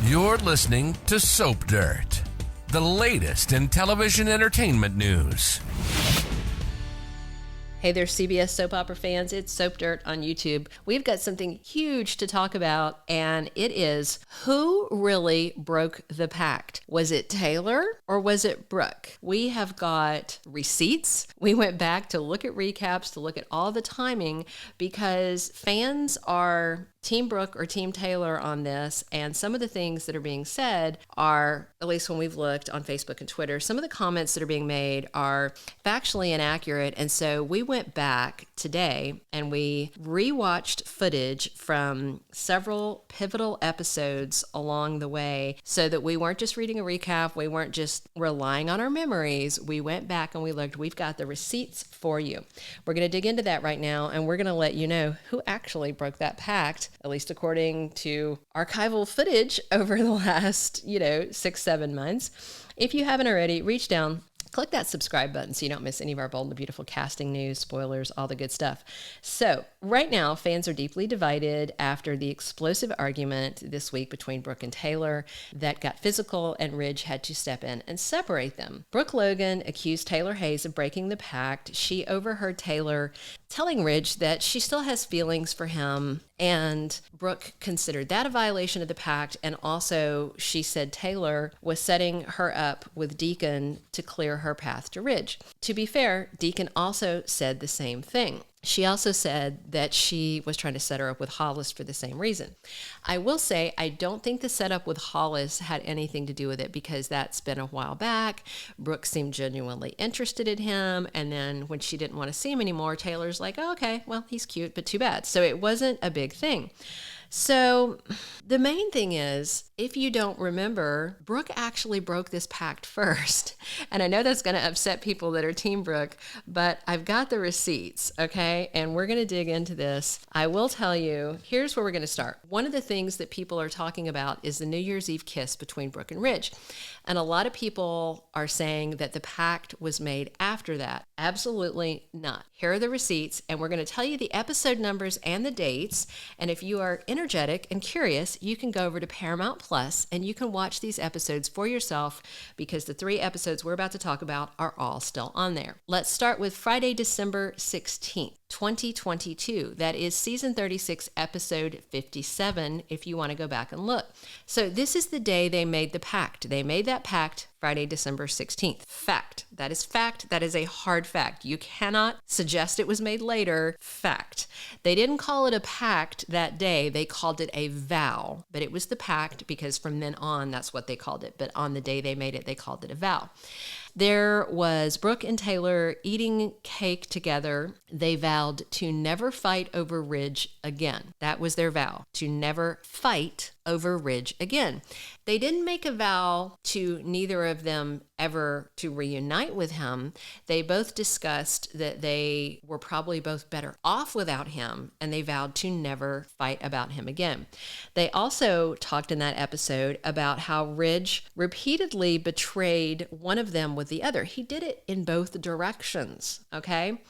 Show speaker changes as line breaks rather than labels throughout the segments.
You're listening to Soap Dirt, the latest in television entertainment news.
Hey there, CBS soap opera fans. It's Soap Dirt on YouTube. We've got something huge to talk about, and it is who really broke the pact. Was it Taylor or was it Brooke? We have got receipts. We went back to look at recaps, to look at all the timing, because fans are Team Brooke or Team Taylor on this, and some of the things that are being said are, at least when we've looked on Facebook and Twitter, some of the comments that are being made are factually inaccurate, and so we went back today and we rewatched footage from several pivotal episodes along the way so that we weren't just reading a recap, we weren't just relying on our memories, we went back and we looked. We've got the receipts for you. We're going to dig into that right now, and we're going to let you know who actually broke that pact, at least according to archival footage over the last, 6-7 months. If you haven't already, reach down, click that subscribe button so you don't miss any of our bold and beautiful casting news, spoilers, all the good stuff. So right now, fans are deeply divided after the explosive argument this week between Brooke and Taylor that got physical, and Ridge had to step in and separate them. Brooke Logan accused Taylor Hayes of breaking the pact. She overheard Taylor telling Ridge that she still has feelings for him, and Brooke considered that a violation of the pact, and also she said Taylor was setting her up with Deacon to clear her path to Ridge. To be fair, Deacon also said the same thing. She also said that she was trying to set her up with Hollis for the same reason. I will say, I don't think the setup with Hollis had anything to do with it, because that's been a while back. Brooke seemed genuinely interested in him, and then when she didn't want to see him anymore, Taylor's like, oh, okay, well, he's cute, but too bad. So it wasn't a big thing. So the main thing is, if you don't remember, Brooke actually broke this pact first. And I know that's going to upset people that are Team Brooke, but I've got the receipts, okay? And we're going to dig into this. I will tell you, here's where we're going to start. One of the things that people are talking about is the New Year's Eve kiss between Brooke and Ridge. And a lot of people are saying that the pact was made after that. Absolutely not. Here are the receipts, and we're going to tell you the episode numbers and the dates. And if you are energetic and curious, you can go over to Paramount Plus and you can watch these episodes for yourself, because the 3 episodes we're about to talk about are all still on there. Let's start with Friday, December 16th. 2022. That is season 36, episode 57, if you want to go back and look. So this is the day they made the pact. They made that pact Friday, December 16th. Fact. That is fact. That is a hard fact. You cannot suggest it was made later. Fact. They didn't call it a pact that day. They called it a vow, but it was the pact because from then on, that's what they called it. But on the day they made it, they called it a vow. There was Brooke and Taylor eating cake together. They vowed to never fight over Ridge again. That was their vow, to never fight over Ridge again. They didn't make a vow to neither of them ever to reunite with him. They both discussed that they were probably both better off without him, and they vowed to never fight about him again. They also talked in that episode about how Ridge repeatedly betrayed one of them with the other. He did it in both directions, okay?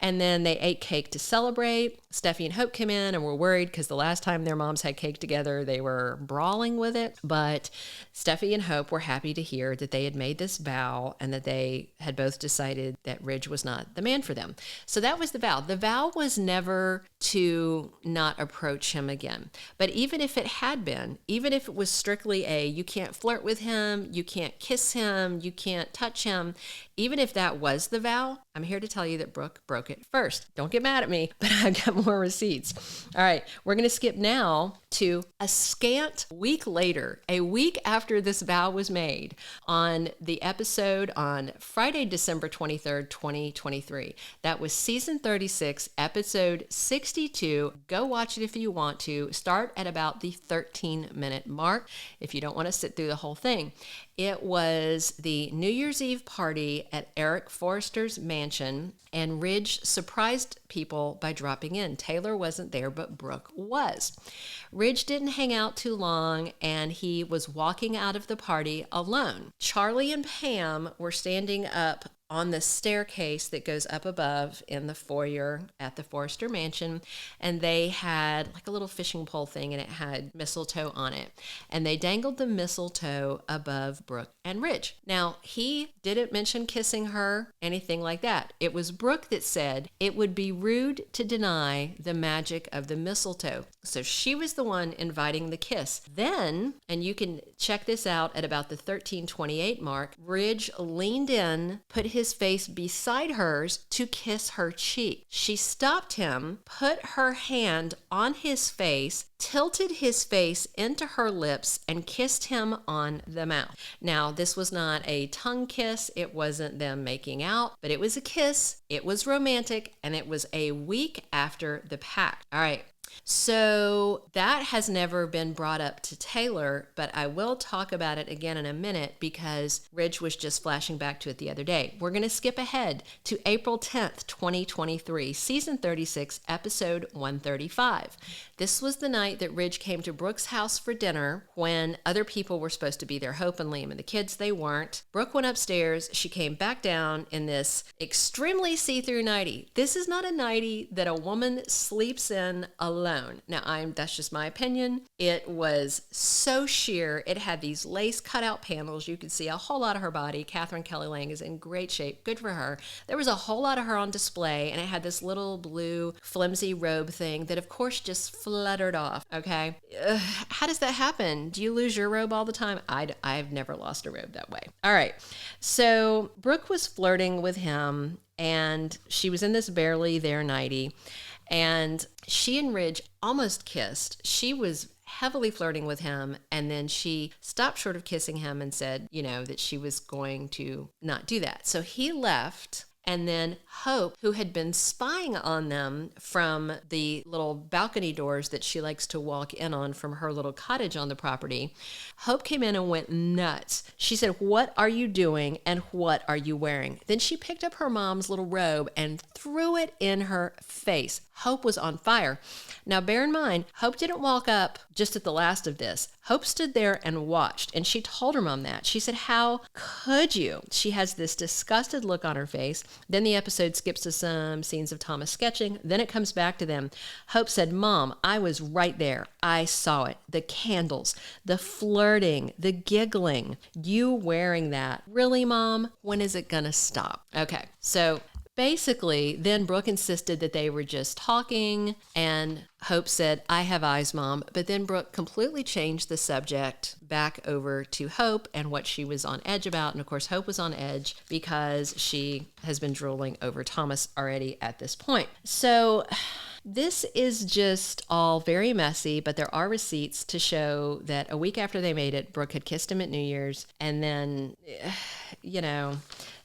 And then they ate cake to celebrate. Steffi and Hope came in and were worried because the last time their moms had cake together, they were brawling with it. But Steffi and Hope were happy to hear that they had made this vow and that they had both decided that Ridge was not the man for them. So that was the vow. The vow was never to not approach him again. But even if it had been, even if it was strictly you can't flirt with him, you can't kiss him, you can't touch him, even if that was the vow, I'm here to tell you that Brooke broke it first. Don't get mad at me, but I've got more receipts. All right, we're going to skip now to a scant week later, a week after this vow was made, on the episode on Friday, December 23rd, 2023. That was season 36, episode 62. Go watch it if you want to. Start at about the 13-minute mark if you don't want to sit through the whole thing. It was the New Year's Eve party at Ridge Forrester's mansion, and Ridge surprised people by dropping in. Taylor wasn't there, but Brooke was. Ridge didn't hang out too long, and he was walking out of the party alone. Charlie and Pam were standing up on the staircase that goes up above in the foyer at the Forrester mansion, and they had like a little fishing pole thing, and it had mistletoe on it. And they dangled the mistletoe above Brooke and Ridge. Now, he didn't mention kissing her, anything like that. It was Brooke that said it would be rude to deny the magic of the mistletoe. So she was the one inviting the kiss. Then, and you can check this out at about the 13:28 mark, Ridge leaned in, put his face beside hers to kiss her cheek. She stopped him, put her hand on his face, tilted his face into her lips, and kissed him on the mouth. Now, this was not a tongue kiss. It wasn't them making out, but it was a kiss. It was romantic, and it was a week after the pact. All right. So that has never been brought up to Taylor, but I will talk about it again in a minute because Ridge was just flashing back to it the other day. We're going to skip ahead to April 10th, 2023, season 36, episode 135. This was the night that Ridge came to Brooke's house for dinner when other people were supposed to be there, Hope and Liam and the kids. They weren't. Brooke went upstairs. She came back down in this extremely see-through nightie. This is not a nightie that a woman sleeps in alone. Now, that's just my opinion. It was so sheer. It had these lace cutout panels. You could see a whole lot of her body. Katherine Kelly Lang is in great shape. Good for her. There was a whole lot of her on display, and it had this little blue flimsy robe thing that, of course, just fluttered off. Okay. How does that happen? Do you lose your robe all the time? I've never lost a robe that way. All right. So Brooke was flirting with him, and she was in this barely there nightie. And she and Ridge almost kissed. She was heavily flirting with him, and then she stopped short of kissing him and said, that she was going to not do that. So he left. And then Hope, who had been spying on them from the little balcony doors that she likes to walk in on from her little cottage on the property, Hope came in and went nuts. She said, "What are you doing and what are you wearing?" Then she picked up her mom's little robe and threw it in her face. Hope was on fire. Now, bear in mind, Hope didn't walk up just at the last of this. Hope stood there and watched, and she told her mom that. She said, "How could you?" She has this disgusted look on her face. Then the episode skips to some scenes of Thomas sketching. Then it comes back to them. Hope said, "Mom, I was right there. I saw it. The candles, the flirting, the giggling. You wearing that. Really, Mom? When is it gonna stop?" Okay, so basically, then Brooke insisted that they were just talking, and Hope said, "I have eyes, Mom." But then Brooke completely changed the subject back over to Hope and what she was on edge about. And of course, Hope was on edge because she has been drooling over Thomas already at this point. So this is just all very messy, but there are receipts to show that a week after they made it, Brooke had kissed him at New Year's. And then,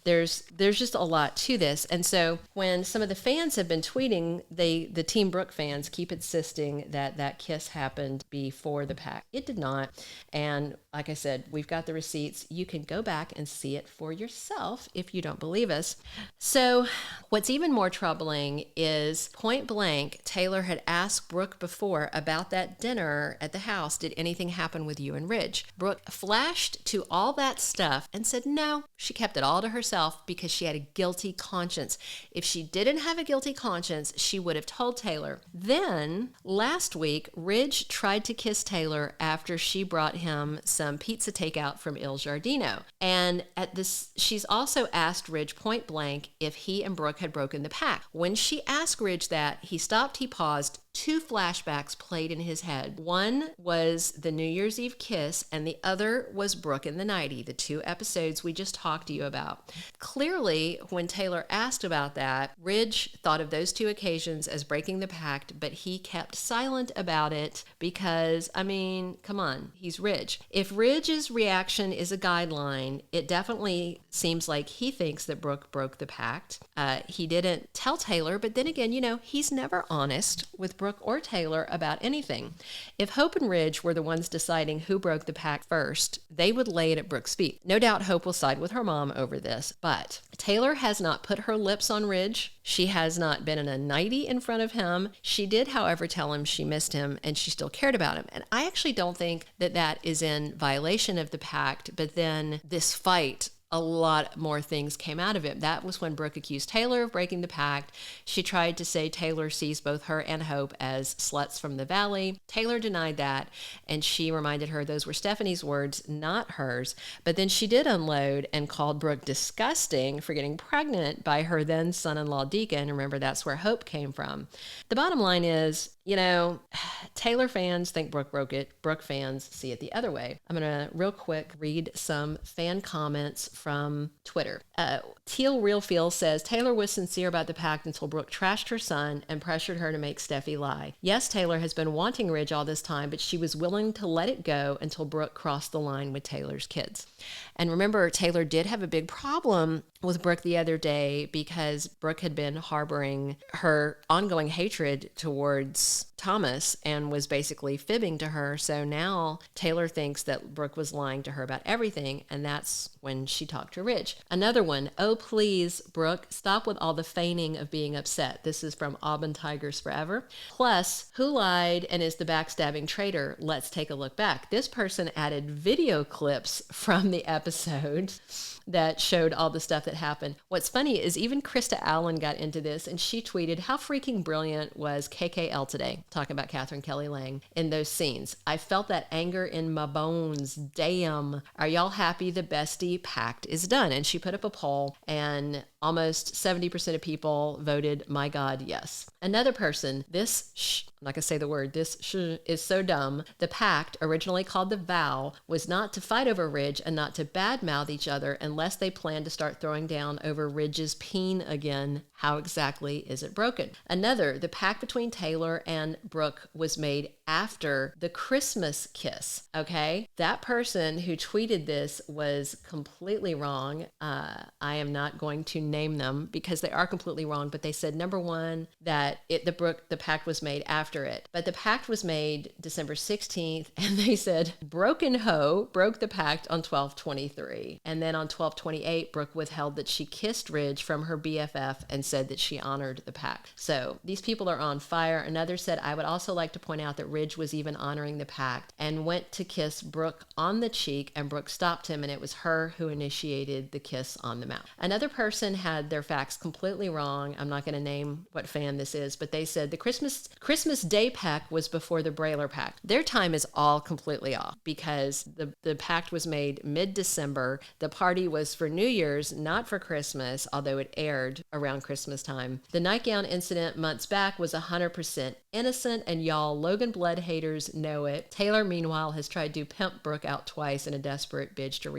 there's just a lot to this. And so when some of the fans have been tweeting, the Team Brooke fans keep insisting that kiss happened before the pact. It did not. And like I said, we've got the receipts. You can go back and see it for yourself if you don't believe us. So what's even more troubling is point blank, Taylor had asked Brooke before about that dinner at the house. Did anything happen with you and Ridge? Brooke flashed to all that stuff and said no. She kept it all to herself because she had a guilty conscience. If she didn't have a guilty conscience, she would have told Taylor. Then last week, Ridge tried to kiss Taylor after she brought him some pizza takeout from Il Giardino. And she's also asked Ridge point blank if he and Brooke had broken the pact. When she asked Ridge that, he stopped, he paused. Two flashbacks played in his head. One was the New Year's Eve kiss, and the other was Brooke in the nightie, the two episodes we just talked to you about. Clearly, when Taylor asked about that, Ridge thought of those two occasions as breaking the pact, but he kept silent about it because, come on, he's Ridge. If Ridge's reaction is a guideline, it definitely seems like he thinks that Brooke broke the pact. He didn't tell Taylor, but then again, he's never honest with Brooke or Taylor about anything. If Hope and Ridge were the ones deciding who broke the pact first, they would lay it at Brooke's feet. No doubt Hope will side with her mom over this, but Taylor has not put her lips on Ridge. She has not been in a nightie in front of him. She did, however, tell him she missed him and she still cared about him. And I actually don't think that is in violation of the pact, but then this fight a lot more things came out of it. That was when Brooke accused Taylor of breaking the pact. She tried to say Taylor sees both her and Hope as sluts from the valley. Taylor denied that, and she reminded her those were Stephanie's words, not hers. But then she did unload and called Brooke disgusting for getting pregnant by her then son-in-law Deacon. Remember, that's where Hope came from. The bottom line is, Taylor fans think Brooke broke it. Brooke fans see it the other way. I'm going to real quick read some fan comments from Twitter. Teal Real Feel says, Taylor was sincere about the pact until Brooke trashed her son and pressured her to make Steffi lie. Yes, Taylor has been wanting Ridge all this time, but she was willing to let it go until Brooke crossed the line with Taylor's kids. And remember, Taylor did have a big problem with Brooke the other day because Brooke had been harboring her ongoing hatred towards Thomas and was basically fibbing to her. So now Taylor thinks that Brooke was lying to her about everything, and that's when she talked to Ridge. Another one, oh please, Brooke, stop with all the feigning of being upset. This is from Auburn Tigers Forever. Plus, who lied and is the backstabbing traitor? Let's take a look back. This person added video clips from the episode that showed all the stuff that happened. What's funny is even Krista Allen got into this, and she tweeted, how freaking brilliant was KKL today, talking about Katherine Kelly Lang, in those scenes. I felt that anger in my bones. Damn. Are y'all happy the bestie pact is done? And she put up a poll, and almost 70% of people voted, my God, yes. Another person, I'm not going to say the word, this is so dumb. The pact, originally called the vow, was not to fight over Ridge and not to badmouth each other unless they planned to start throwing down over Ridge's peen again. How exactly is it broken? Another, the pact between Taylor and Brooke was made after the Christmas kiss, okay? That person who tweeted this was completely wrong. I am not going to name them because they are completely wrong, but they said, number one, that the pact was made after it. But the pact was made December 16th, and they said, Broken Hoe broke the pact on 12/23. And then on 12/28, Brooke withheld that she kissed Ridge from her BFF and said that she honored the pact. So these people are on fire. Another said, I would also like to point out that Ridge was even honoring the pact and went to kiss Brooke on the cheek, and Brooke stopped him, and it was her who initiated the kiss on the mouth. Another person had their facts completely wrong. I'm not going to name what fan this is, but they said the Christmas Day pact was before the Brailer pact. Their time is all completely off because the pact was made mid-December. The party was for New Year's, not for Christmas, although it aired around Christmas time. The nightgown incident months back was 100% innocent, and y'all Logan blood haters know it. Taylor, meanwhile, has tried to pimp Brooke out twice in a desperate bid to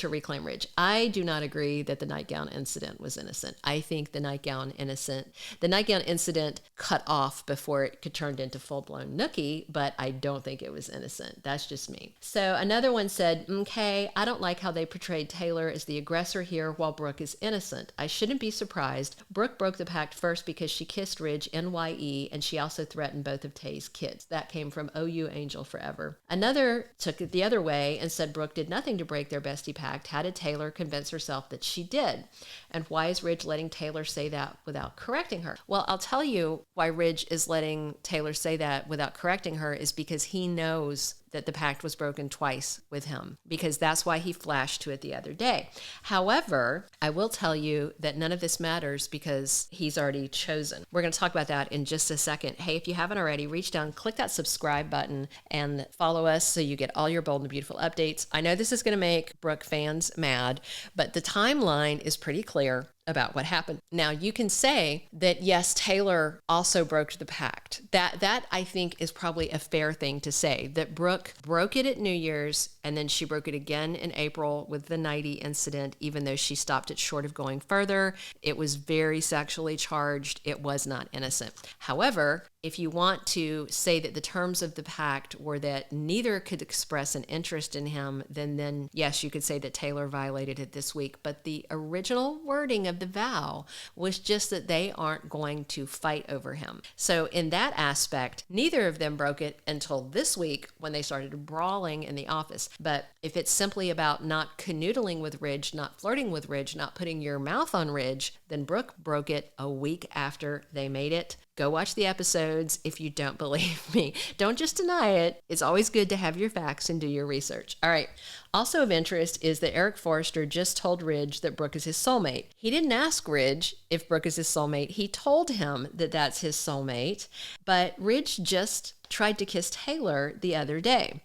reclaim Ridge. I do not agree that the nightgown incident was innocent. I think the nightgown incident cut off before it could turn into full-blown nookie, but I don't think it was innocent. That's just me. So another one said, okay, I don't like how they portrayed Taylor as the aggressor here while Brooke is innocent. I shouldn't be surprised. Brooke broke the pact first because she kissed Ridge NYE, and she also threatened both of Tay's kids. That came from OU Angel Forever. Another took it the other way and said Brooke did nothing to break their bestie pact. How did Taylor convince herself that she did? And why is Ridge letting Taylor say that without correcting her? Well, I'll tell you why Ridge is letting Taylor say that without correcting her is because he knows that the pact was broken twice with him, because that's why he flashed to it the other day. However, I will tell you that none of this matters because he's already chosen. We're going to talk about that in just a second. Hey, if you haven't already, reach down, click that subscribe button, and follow us so you get all your bold and beautiful updates. I know this is going to make Brooke fans mad, but the timeline is pretty clear about what happened. Now, you can say that, yes, Taylor also broke the pact. That I think is probably a fair thing to say, that Brooke broke it at New Year's, and then she broke it again in April with the nightie incident, even though she stopped it short of going further. It was very sexually charged. It was not innocent. However, if you want to say that the terms of the pact were that neither could express an interest in him, then yes, you could say that Taylor violated it this week. But the original wording of the vow was just that they aren't going to fight over him. So in that aspect, neither of them broke it until this week when they started brawling in the office. But if it's simply about not canoodling with Ridge, not flirting with Ridge, not putting your mouth on Ridge, then Brooke broke it a week after they made it. Go watch the episodes if you don't believe me. Don't just deny it. It's always good to have your facts and do your research. All right. Also of interest is that Ridge Forrester just told Ridge that Brooke is his soulmate. He didn't ask Ridge if Brooke is his soulmate. He told him that that's his soulmate, but Ridge just tried to kiss Taylor the other day.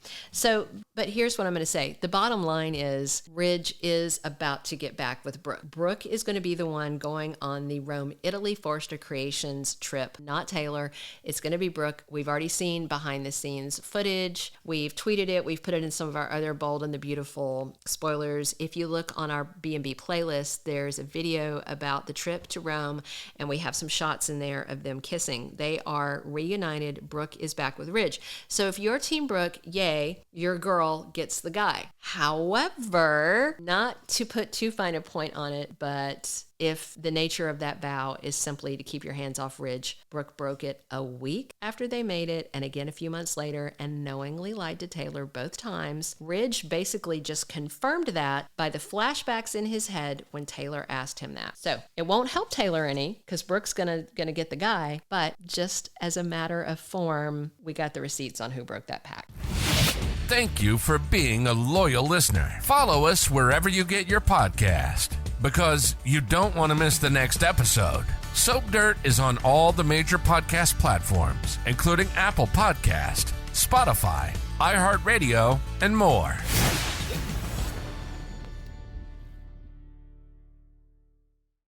But here's what I'm going to say. The bottom line is Ridge is about to get back with Brooke. Brooke is going to be the one going on the Rome, Italy Forrester Creations trip, not Taylor. It's going to be Brooke. We've already seen behind the scenes footage. We've tweeted it. We've put it in some of our other Bold and the Beautiful spoilers. If you look on our B&B playlist, there's a video about the trip to Rome, and we have some shots in there of them kissing. They are reunited. Brooke is back with Ridge. So if you're Team Brooke, yay, your girl gets the guy. However, not to put too fine a point on it, but if the nature of that vow is simply to keep your hands off Ridge, Brooke broke it a week after they made it, and again a few months later, and knowingly lied to Taylor both times. Ridge basically just confirmed that by the flashbacks in his head when Taylor asked him that. So it won't help Taylor any, because Brooke's gonna get the guy, but just as a matter of form, we got the receipts on who broke that pact.
Thank you for being a loyal listener. Follow us wherever you get your podcast, because you don't want to miss the next episode. Soap Dirt is on all the major podcast platforms, including Apple Podcast, Spotify, iHeartRadio, and more.